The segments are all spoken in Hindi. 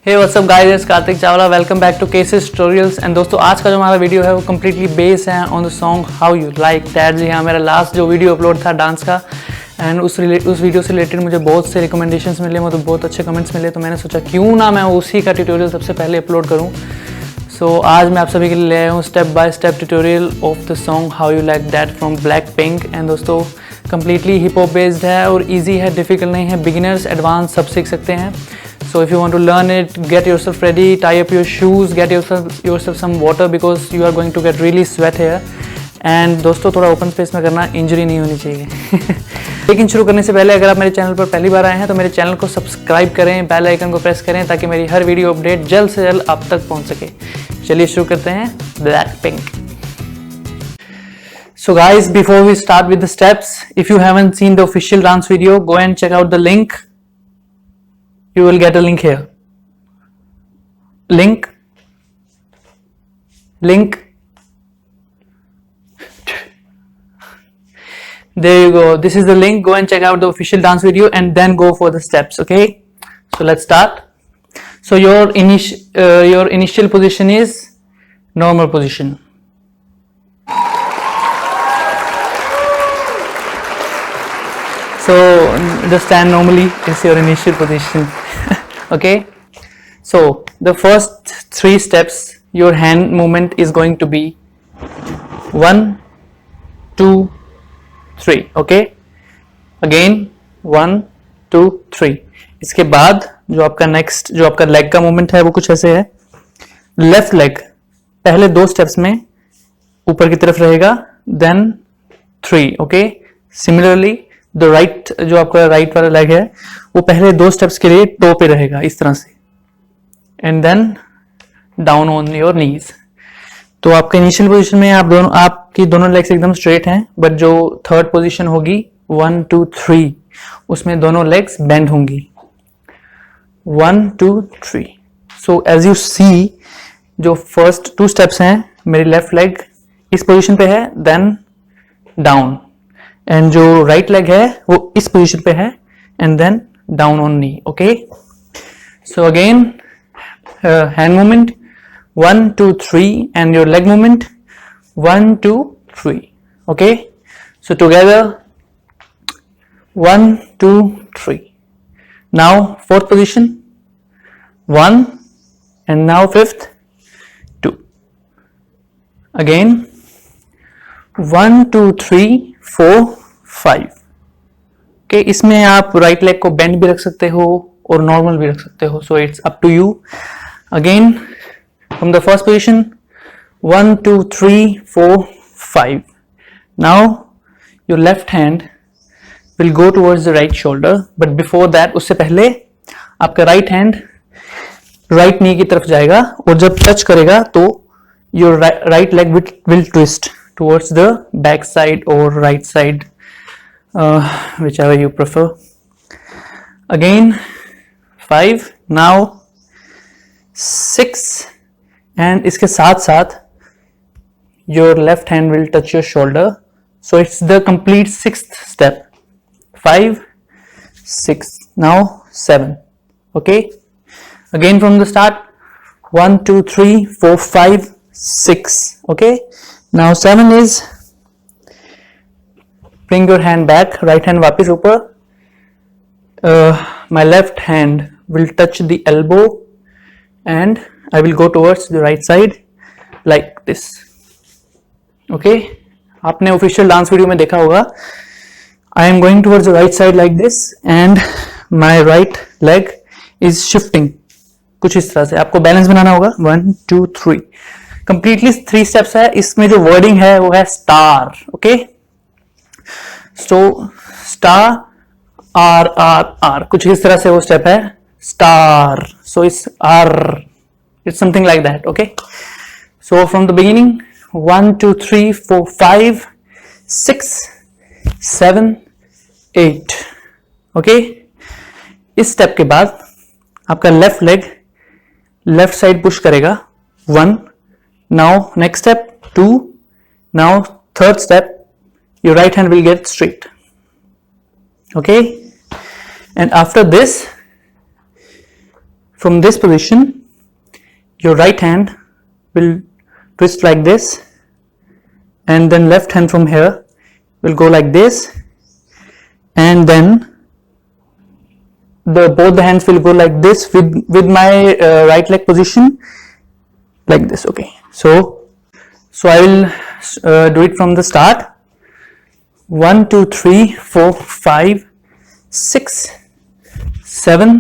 Hey what's up guys, Kartik Chawla, welcome back to KC's tutorials. And दोस्तों, आज का जो हमारा वीडियो है वो कम्प्लीटली बेस है on the song how you like that. जी हाँ, मेरा लास्ट जो वीडियो अपलोड था डांस का, एंड उस वीडियो से रिलेटेड मुझे बहुत से रिकमेंडेशंस मिले, मतलब बहुत अच्छे कमेंट्स मिले, तो मैंने सोचा क्यों ना मैं उसी का ट्यूटोरियल सबसे पहले अपलोड करूँ। सो आज मैं आप सभी के लिए ले आया हूँ step by step tutorial of the song how you like that from black pink. And दोस्तों, कम्प्लीटली हिप हॉप बेस्ड है और ईजी है, डिफिकल्ट नहीं है, बिगिनर्स एडवांस सब सीख सकते हैं। So if you want to learn it, get yourself ready, tie up your shoes, get yourself some water because you are going to get really sweat here. And दोस्तों, थोड़ा ओपन स्पेस में करना, इंजरी नहीं होनी चाहिए। लेकिन शुरू करने से पहले अगर आप मेरे चैनल पर पहली बार आए हैं तो मेरे चैनल को सब्सक्राइब करें, बेल आइकन को प्रेस करें ताकि मेरी हर वीडियो अपडेट जल्द से जल्द आप तक पहुंच सके। चलिए शुरू करते हैं black pink. So guys, before we start with the steps, if you haven't seen the official dance video, go and check out the link. You will get a link here. Link. There you go. This is the link. Go and check out the official dance video and then go for the steps. Okay. So let's start. So your initial position is normal position. So just stand normally. It's your initial position. Okay. So the first 3 steps, your hand movement is going to be 1, 2, 3. Okay. Again 1, 2, 3. इसके बाद जो आपका लेग का मूवमेंट है वो कुछ ऐसे है। लेफ्ट लेग पहले 2 स्टेप्स में ऊपर की तरफ रहेगा, then 3. Okay. Similarly the right, जो आपका राइट वाला लेग है वो पहले 2 स्टेप्स के लिए टो पे रहेगा इस तरह से, and then down on your knees. तो आपके इनिशियल पोजीशन में आपकी दोनों लेग्स एकदम स्ट्रेट हैं, बट जो थर्ड पोजीशन होगी 1, 2, 3, उसमें दोनों लेग्स बेंड होंगी। 1, 2, 3। सो एज यू सी, जो फर्स्ट 2 स्टेप्स हैं, मेरी लेफ्ट लेग इस पोजीशन पे है, देन डाउन, एंड जो राइट लेग है वो इस पोजीशन पे है, and then down on knee. Okay. So again hand movement 1, 2, 3 and your leg movement 1, 2, 3. Okay. So together 1, 2, 3. Now fourth position 1 and now fifth 2. Again 1, 2, 3, 4, 5. Okay. इसमें आप राइट लेग को बेंड भी रख सकते हो और नॉर्मल भी रख सकते हो, so it's up to you. Again from the first position 1, 2, 3, 4, 5. Now your left hand will go towards the right shoulder, but before that, उससे पहले आपका राइट हैंड राइट नी की तरफ जाएगा, और जब टच करेगा तो your right leg will twist towards the back side or right side, whichever you prefer. Again 5, now 6, and इसके साथ साथ your left hand will touch your shoulder, so it's the complete 6th step. 5, 6, now 7. Okay. Again from the start 1, 2, 3, 4, 5, 6. Okay. Now 7 is bring your hand back, right hand वापिस ऊपर, my left hand will touch the elbow and I will go towards the right side like this. Okay. आपने ऑफिशियल डांस वीडियो में देखा होगा, I am going towards the right side like this and my right leg is shifting, कुछ इस तरह से आपको बैलेंस बनाना होगा। 1, 2, 3 कंप्लीटली 3 स्टेप्स है। इसमें जो वर्डिंग है वो है स्टार। ओके। सो स्टार, आर आर आर, कुछ इस तरह से वो स्टेप है, स्टार। सो इट्स आर, it's something like that. Okay. So from the beginning 1, 2, 3, 4, 5, 6, 7, 8। Okay. इस स्टेप के बाद आपका left leg left side push करेगा, 1. Now next step 2. Now third step, your right hand will get straight. Okay. And after this from this position your right hand will twist like this, and then left hand from here will go like this, and then both the hands will go like this with my right leg position like this. Okay, so I will do it from the start. 1 2 3 4 5 6 7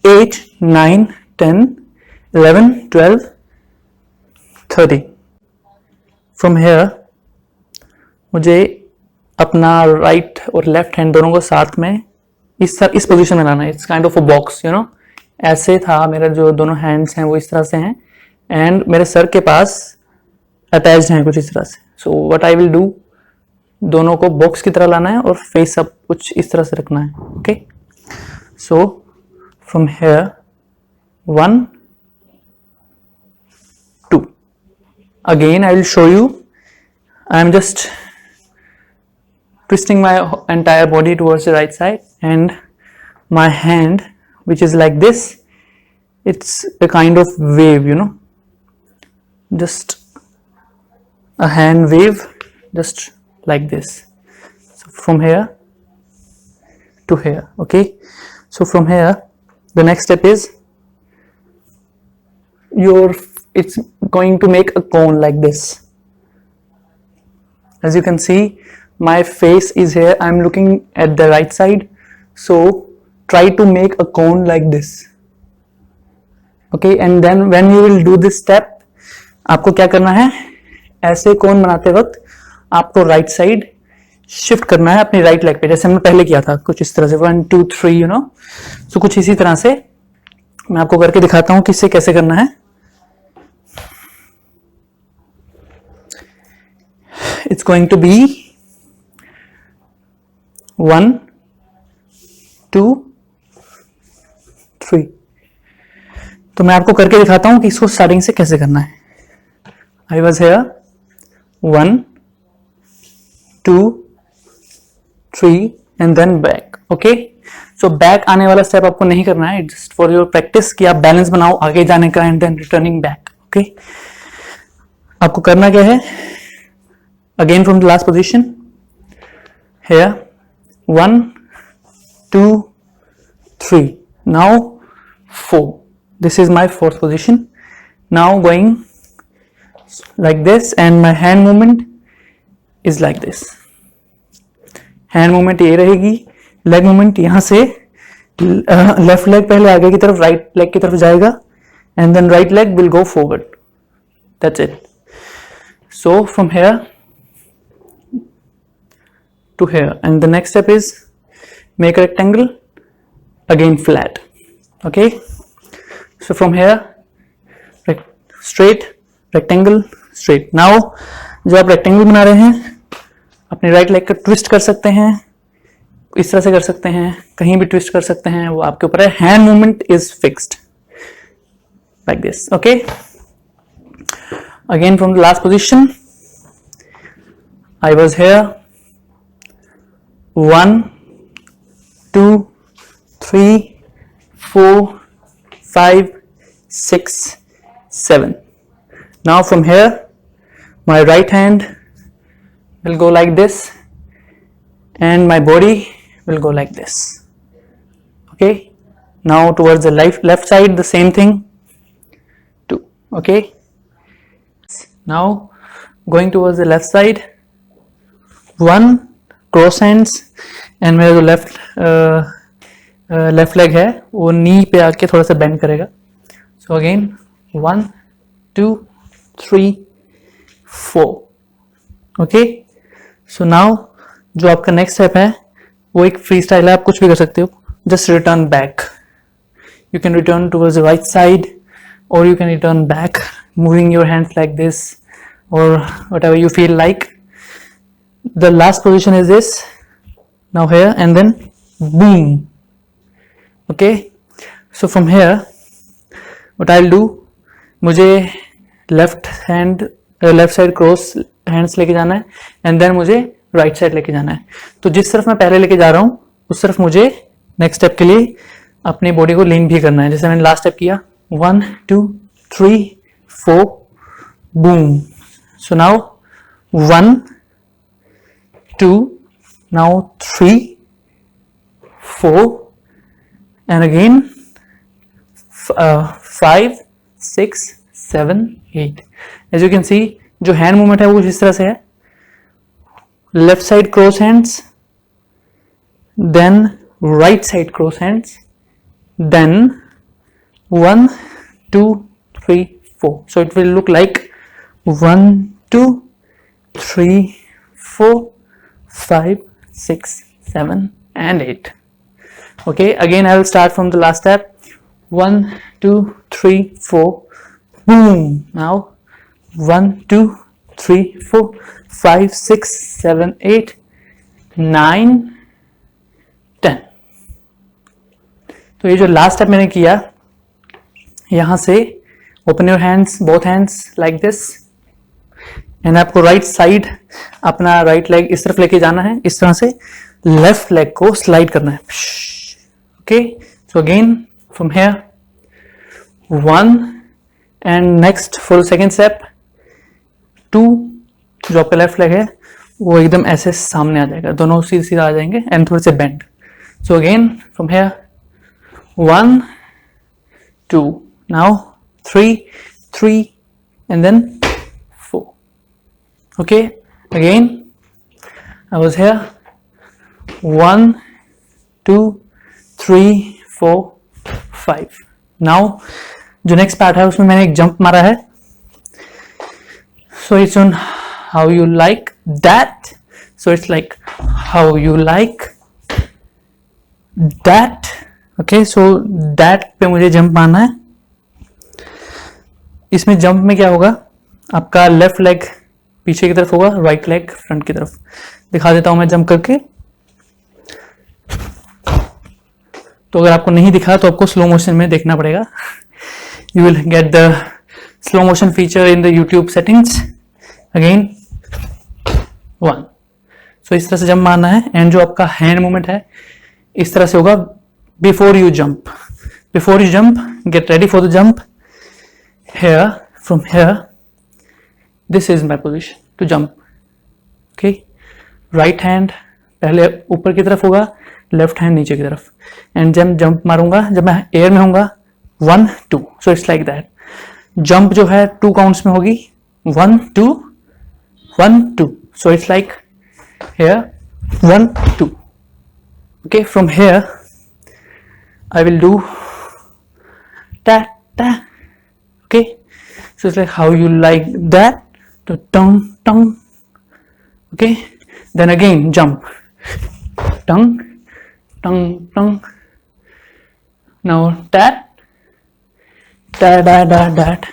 8 9 10 11 12 13. from here मुझे अपना राइट और लेफ्ट हैंड दोनों को साथ में इस पोजीशन में लाना है. It's kind of a box, you know. ऐसे था मेरा, जो दोनों हैंड्स हैं वो इस तरह से हैं, एंड मेरे सर के पास अटैच्ड हैं कुछ इस तरह से. So what I will do, दोनों को बॉक्स की तरह लाना है और फेस सब कुछ इस तरह से रखना है. Okay, so from here 1 2. Again I will show you. I am just twisting my entire body towards the right side, and my hand, which is like this, it's a kind of wave, you know, just a hand wave, just like this. So from here to here. Okay, so from here the next step is it's going to make a cone like this. As you can see, my face is here, I am looking at the right side, so try to make a cone like this. Okay, and then when you will do this step, आपको क्या करना है, ऐसे कोन बनाते वक्त आपको राइट साइड शिफ्ट करना है अपनी राइट लेग पे, जैसे हमने पहले किया था कुछ इस तरह से 1 2 3, यू नो. सो कुछ इसी तरह से मैं आपको करके दिखाता हूं कि इससे कैसे करना है. It's going to be 1 2 3. तो मैं आपको करके दिखाता हूं कि इसको स्टार्टिंग से कैसे करना है. I was here 1 2 3 and then back. Okay, so back आने वाला स्टेप आपको नहीं करना है, जस्ट फॉर योर प्रैक्टिस कि आप बैलेंस बनाओ आगे जाने का, and then returning back. Okay, आपको करना क्या है, again from the last position, here 1 2 3, now 4. This is my fourth position. Now going like this, and my hand movement is like this. Hand movement ये रहेगी, leg movement यहाँ से left leg पहले आगे की तरफ, right leg की तरफ जाएगा, and then right leg will go forward. That's it. So from here to here, and the next step is make a rectangle, again flat. Okay, so from here straight, rectangle, straight. Now जो आप rectangle बना रहे हैं, अपनी राइट लेग का ट्विस्ट कर सकते हैं, इस तरह से कर सकते हैं, कहीं भी ट्विस्ट कर सकते हैं, वो आपके ऊपर है. Hand movement is fixed like this. Okay, again from the last position, I was here 1 2 3 4 5 6 7. Now from here my right hand will go like this, and my body will go like this. Okay, now towards the left side the same thing too. Okay, now going towards the left side, 1 cross hands, and मेरा जो लेफ्ट लेग है वो नी पे आके थोड़ा सा बेंड करेगा. So again 1 2 3 4. Okay, so now जो आपका नेक्स्ट स्टेप है वो एक फ्री स्टाइल है, आप कुछ भी कर सकते हो. Just return back, you can return towards the right side, और you can return back moving your hands like this, और whatever you feel like. The last position is this. Now here and then boom. Okay, so from here what I'll do, मुझे लेफ्ट साइड क्रॉस हैंड्स लेके जाना है, एंड देन मुझे राइट साइड लेके जाना है. तो जिस तरफ मैं पहले लेके जा रहा हूँ उस तरफ मुझे नेक्स्ट स्टेप के लिए अपनी बॉडी को लीन भी करना है, जैसे मैंने लास्ट स्टेप किया 1 2 3 4 boom. So now 1 2 now 3 4 and again 5 6 7 8. as you can see जो हैंड मूवमेंट है वो इस तरह से है, left side cross hands, then right side cross hands, then 1 2 3 4. so it will look like 1 2 3 4 5 6 7 and 8. okay, again I will start from the last step. 1 2 3 4 boom. now 1 2 3 4 5 6 7 8 9 10. तो ये जो लास्ट स्टेप मैंने किया, यहां से open your hands, both hands like this, and आपको राइट साइड अपना राइट लेग इस तरफ लेके जाना है, इस तरह से लेफ्ट लेग को स्लाइड करना है. Okay, so again from here 1 and next for second step 2, जो आपका लेफ्ट लेग है वो एकदम ऐसे सामने आ जाएगा, दोनों सीधे सीधे आ जाएंगे एंड थोड़े से bend. So again from here 1 2 now 3 3 and then 4. okay, again I was here 1 2 3 4 5. now जो नेक्स्ट पार्ट है उसमें मैंने एक जंप मारा है. so it's on how you like that. so it's like how you like that. okay, so that पे मुझे जंप मारना है. इसमें जंप में क्या होगा, आपका लेफ्ट लेग पीछे की तरफ होगा, राइट लेग फ्रंट की तरफ. दिखा देता हूं मैं जंप करके. तो अगर आपको नहीं दिखा तो आपको स्लो मोशन में देखना पड़ेगा. You will get the slow motion feature in the YouTube settings. Again 1. सो इस तरह से जंप मारना है, एंड जो आपका हैंड मूवमेंट है इस तरह से होगा. Before you jump, get ready for the jump. here from here this is my position to jump. okay, right hand पहले ऊपर की तरफ होगा, लेफ्ट हैंड नीचे की तरफ, एंड जब जंप मारूंगा, जब मैं एयर में होऊंगा 1 2. So it's like that. Jump जो है 2 काउंट्स में होगी, 1 2 1 2. So it's like here 1 2. okay, from here I will do ta ta. okay, so it's like how you like that, to tongue tongue. okay, then again jump, tongue tongue tongue. now that da da da that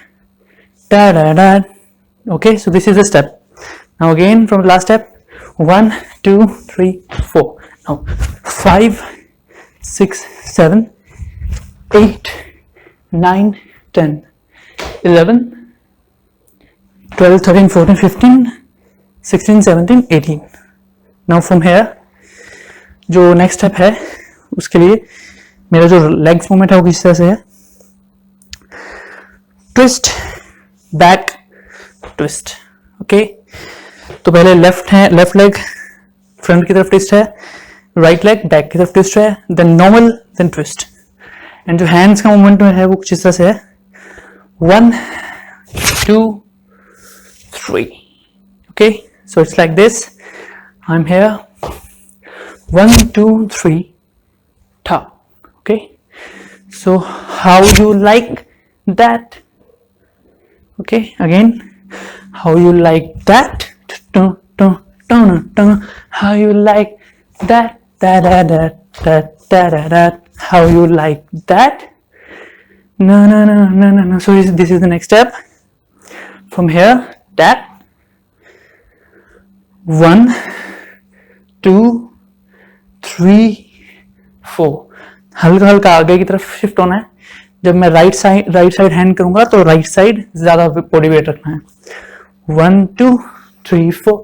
da da da. okay, so this is the step. now again from the last step 1 2 3 4. now 5 6 7 8 9 10 11 12 13 14 15 16 17 18. now from here जो नेक्स्ट स्टेप है उसके लिए मेरा जो लेग्स मूवमेंट है वो किस तरह से है, ट्विस्ट बैक ट्विस्ट. ओके, तो पहले लेफ्ट लेग फ्रंट की तरफ ट्विस्ट है, राइट लेग बैक की तरफ ट्विस्ट है, then normal, then twist. And जो हैंड्स का मूवमेंट है वो कुछ इस तरह से है 1 2 3. okay, so it's like this. I'm here 1 2 3 top. okay, so how you like that. okay, again how you like that, how you like that, da da da da da da da. how you like that. no. so this is the next step. from here that 1 2 3 4. हल्का हल्का आगे की तरफ शिफ्ट होना है. जब मैं राइट साइड हैंड करूंगा तो राइट साइड ज्यादा बॉडी वेट रखना है. 1 2 3 4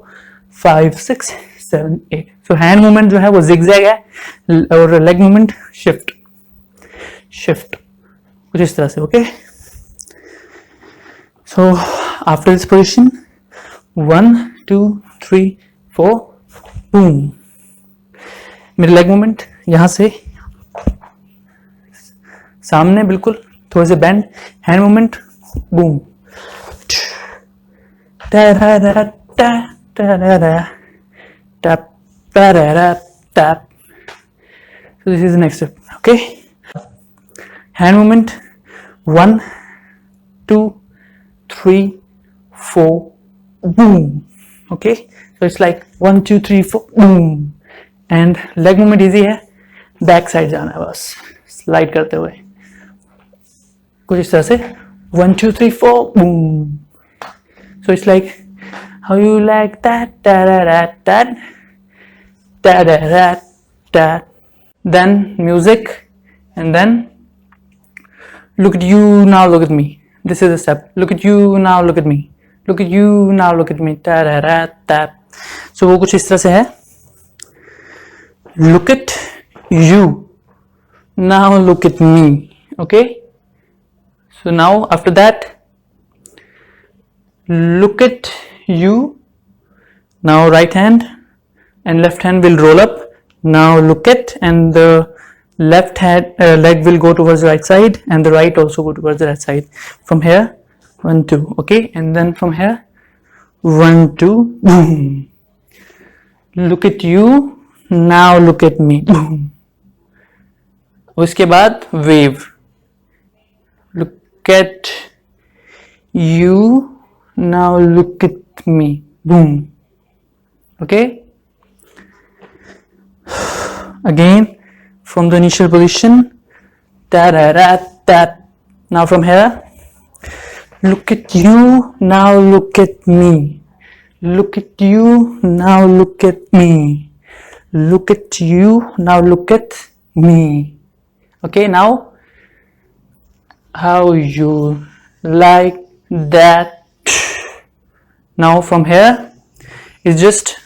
5 6 7 8. सो हैंड मूवमेंट जो है वो जिगजैग है और लेग मूवमेंट शिफ्ट. शिफ्ट, कुछ इस तरह से. Okay, so after this position 1 2 3 4 boom. मेरे लेग मूवमेंट यहां से सामने बिल्कुल थोड़े से bend, hand movement boom. Tap, tap. So this is the next step. Okay, hand movement 1 2 3 4 boom. Okay, so it's like 1 2 3 4 boom. And leg movement easy है, बैक साइड जाना है बस स्लाइड करते हुए कुछ इस तरह से 1 2 3 4 boom. So it's like how you like that, da da da da da da da da. Then music, and then look at you now, look at me. This is the step. Look at you now, look at me. Look at you now, look at me. Da da da da. So वो कुछ इस तरह से है. Look at you now, look at me. Okay. So now after that, look at you now, right hand and left hand will roll up. Now look at, and the left hand leg will go towards the right side and the right also go towards the right side. From here 1 2. Okay, and then from here 1 2 boom. Look at you now, look at me. Boom. उसके बाद wave. Look at you now, look at me. Boom. Okay, again from the initial position, da da da da. Now from here, look at you now, look at me. Look at you now, look at me. Look at you now, look at me. Okay, now how you like that. Now from here is just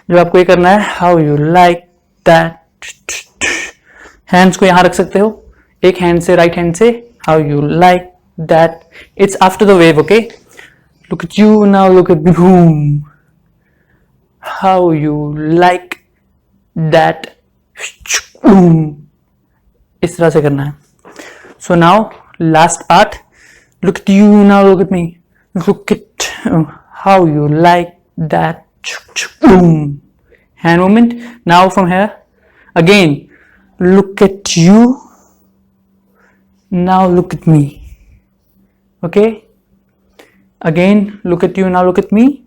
जो आपको ये करना है, how you like that. Hands को यहां रख सकते हो, एक हैंड से राइट हैंड से, how you like that. It's after the wave. Okay, look at you now, look at me. Boom. How you like that. Boom. इस तरह से करना है. So now last part, look at you now, look at me. Look at how you like that. Boom. Hand movement. Now from here again, look at you now, look at me. Okay, again look at you now, look at me.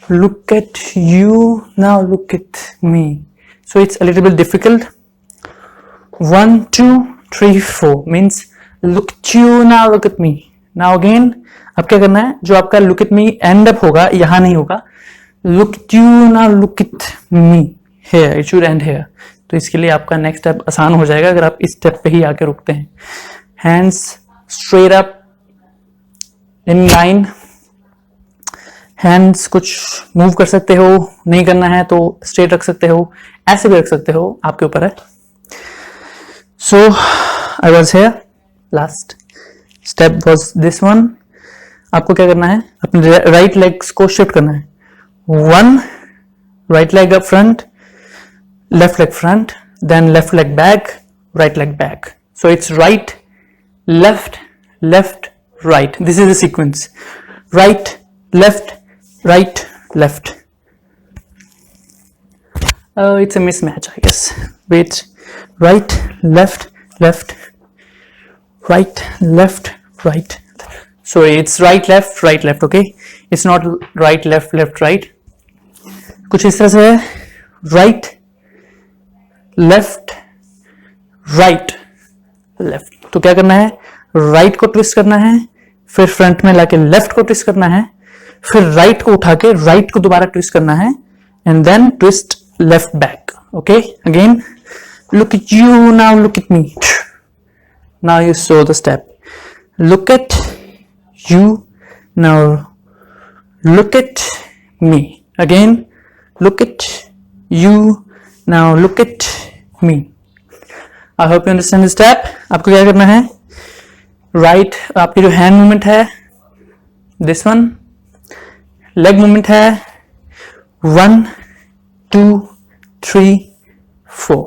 Look at you now, look at me. So it's a little bit difficult. 1 2 3 4 means look at you now, look at me. Now again अब क्या करना है, जो आपका look at me end up होगा यहां नहीं होगा. Look at you now, look at me. Here it should end here. तो इसके लिए आपका नेक्स्ट स्टेप आसान हो जाएगा अगर आप इस स्टेप पे ही आके रुकते हैं. Hands straight up in line. Hands कुछ मूव कर सकते हो, नहीं करना है तो स्ट्रेट रख सकते हो, ऐसे भी रख सकते हो, आपके ऊपर है. So I was here. Last step was this one. आपको क्या करना है, अपने राइट लेग्स को शिफ्ट करना है. 1 right leg up front, left leg front, then left leg back, right leg back. So it's right left left right. This is the sequence. Right left right left. It's a mismatch, I guess. Wait, right left left right left right. So it's right left right left. Okay, it's not right left left right. कुछ इस तरह से है, right left right left. तो क्या करना है, राइट को ट्विस्ट करना है, फिर फ्रंट में लाके लेफ्ट को ट्विस्ट करना है, फिर राइट को उठा के राइट को दोबारा ट्विस्ट करना है, and then twist left back. Okay, again look at you now, look at me. Now you saw the step. Look at you now, look at me. Again, look at you now, look at me. I hope you understand this step. आपको क्या करना है, राइट आपकी जो हैंड मूवमेंट है, दिस वन, लेग मूवमेंट है 1 2 3 4,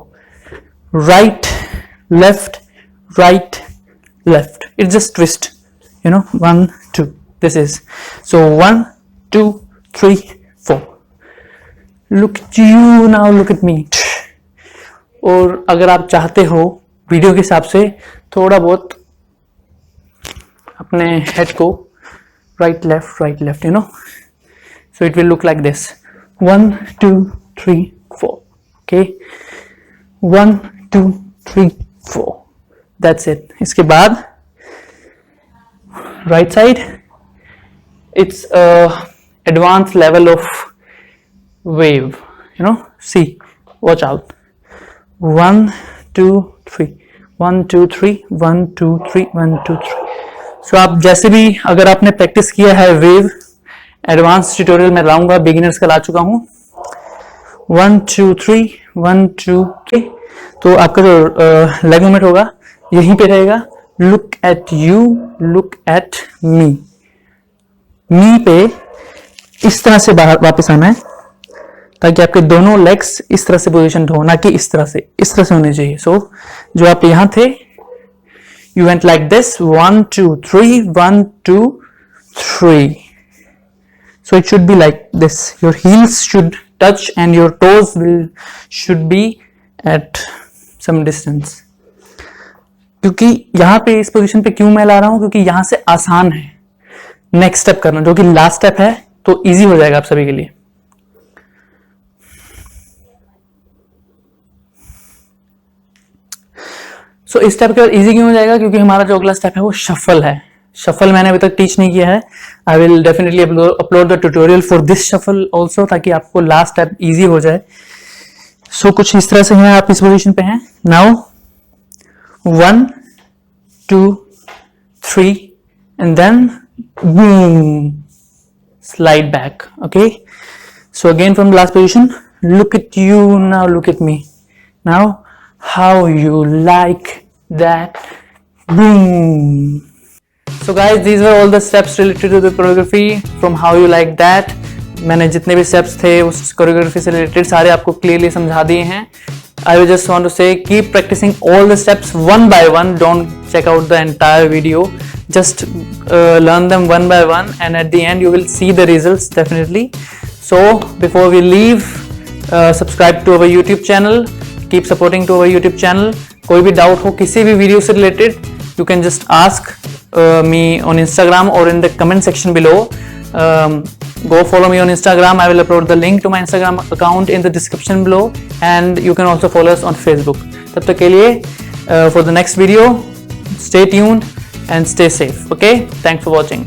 right left right left. It's just twist, 1 2. This is so 1 2 3 4. Look at you now, look at me. और अगर आप चाहते हो वीडियो के हिसाब से थोड़ा बहुत अपने हेड को right left, so it will look like this, 1 2 3 4. Okay, 1 2 3 4. That's it. इसके बाद right side, it's a advanced level of wave, see, watch out, 1 2 3 1 2 3 1 2 3 1 2 3. सो आप जैसे भी अगर आपने प्रैक्टिस किया है वेव, एडवांस ट्यूटोरियल में लाऊंगा, बिगिनर्स का ला चुका हूं, 1 2 3 1 2 3. तो आपका जो लेग मूवमेंट होगा यहीं पे रहेगा, look at you, look at me. मी पे इस तरह से बाहर वापस आना है ताकि आपके दोनों लेग्स इस तरह से पोजिशन हो, ना कि इस तरह से होने चाहिए. सो जो आप यहां थे, you went like this, 1 2 3 1 2 3. So it should be like this, your heels should touch and your toes should be at some distance. क्योंकि यहां पे इस पोजीशन पे क्यों मैं ला रहा हूं, क्योंकि यहां से आसान है नेक्स्ट स्टेप करना, जो कि लास्ट स्टेप है, तो इजी हो जाएगा आप सभी के लिए. सो इस स्टेप के बाद इजी क्यों हो जाएगा, क्योंकि हमारा जो अगला स्टेप है वो शफल है. शफल मैंने अभी तक टीच नहीं किया है. I will definitely upload the tutorial for this shuffle also, ताकि आपको लास्ट स्टेप इजी हो जाए. सो कुछ इस तरह से है, आप इस पोजीशन पे हैं. Now 1 2 3 and then boom, slide back. Okay, so again from the last position, look at you now, look at me now, how you like that, boom. So guys, these were all the steps related to the choreography from how you like that. मैंने जितने भी steps थे उस choreography से related सारे आपको clearly समझा दिए हैं. I will just want to say, keep practicing all the steps one by one. Don't check out the entire video. Just learn them one by one, and at the end you will see the results definitely. So before we leave, subscribe to our YouTube channel. Keep supporting to our YouTube channel. कोई भी doubt हो किसी भी video से related, you can just ask me on Instagram or in the comment section below. Go follow me on Instagram. I will upload the link to my Instagram account in the description below, and you can also follow us on Facebook. तब तक के लिए for the next video, stay tuned and stay safe. Okay, thanks for watching.